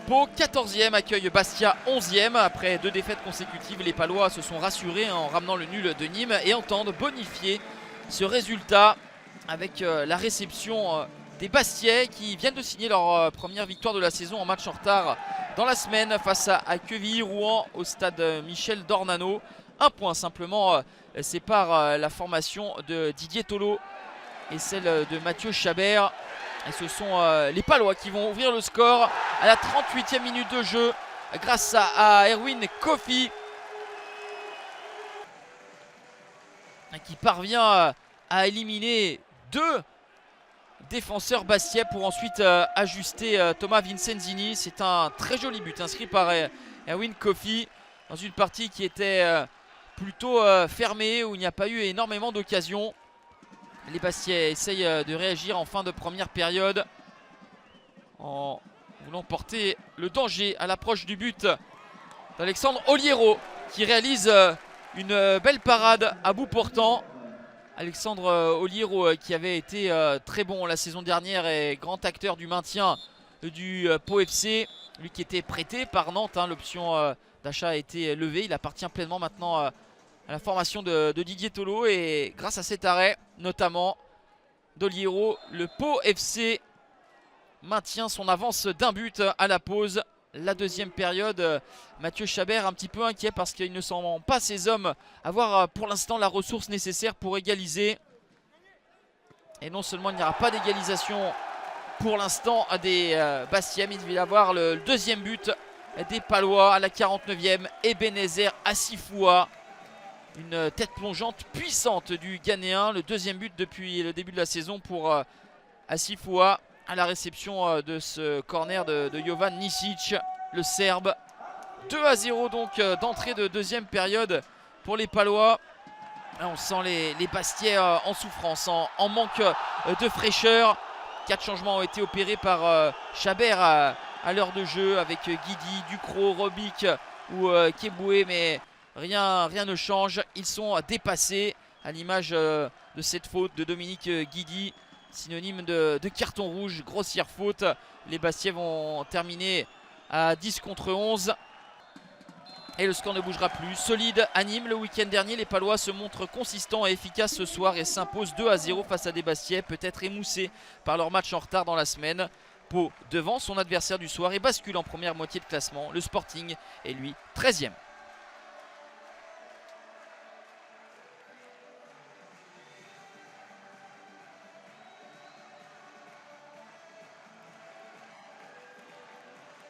Pau 14e accueille Bastia 11e. Après 2 défaites consécutives, les Palois se sont rassurés en ramenant le nul de Nîmes et entendent bonifier ce résultat avec la réception des Bastiais qui viennent de signer leur première victoire de la saison en match en retard dans la semaine face à Quevilly-Rouen au stade Michel Dornano. Un point simplement sépare la formation de Didier Tolo et celle de Mathieu Chabert. Et ce sont les Palois qui vont ouvrir le score à la 38e minute de jeu grâce à Erwin Kofi qui parvient à éliminer 2 défenseurs bastiais pour ensuite ajuster Thomas Vincenzini. C'est un très joli but inscrit par Erwin Kofi dans une partie qui était plutôt fermée où il n'y a pas eu énormément d'occasions. Les Bastiais essayent de réagir en fin de première période en voulant porter le danger à l'approche du but d'Alexandre Oliero qui réalise une belle parade à bout portant. Alexandre Oliero qui avait été très bon la saison dernière et grand acteur du maintien du Pau FC. Lui qui était prêté par Nantes, l'option d'achat a été levée. Il appartient pleinement maintenant à la formation de Didier Tolo et grâce à cet arrêt notamment d'Oliero, le Pau FC maintient son avance d'un but à la pause. La deuxième période, Mathieu Chabert un petit peu inquiet parce qu'il ne sent pas ses hommes avoir pour l'instant la ressource nécessaire pour égaliser. Et non seulement il n'y aura pas d'égalisation pour l'instant des Bastiais, mais il va y avoir le deuxième but des Palois à la 49e. Ebenezer Asifoua, une tête plongeante puissante du Ghanéen. Le deuxième but depuis le début de la saison pour Asifoua à la réception de ce corner de Jovan Nisic, le Serbe. 2-0 donc d'entrée de deuxième période pour les Palois. Là, on sent les Bastiais en souffrance, en manque de fraîcheur. 4 changements ont été opérés par Chabert à l'heure de jeu avec Guidi, Ducrot, Robic ou Keboué, mais rien ne change. Ils sont dépassés à l'image de cette faute de Dominique Guidi. Synonyme de carton rouge, grossière faute. Les Bastiais vont terminer à 10 contre 11. Et le score ne bougera plus. Solide à Nîmes le week-end dernier. Les Palois se montrent consistants et efficaces ce soir et s'imposent 2-0 face à des Bastiais peut-être émoussés par leur match en retard dans la semaine. Pau devant son adversaire du soir et bascule en première moitié de classement. Le Sporting est lui 13e.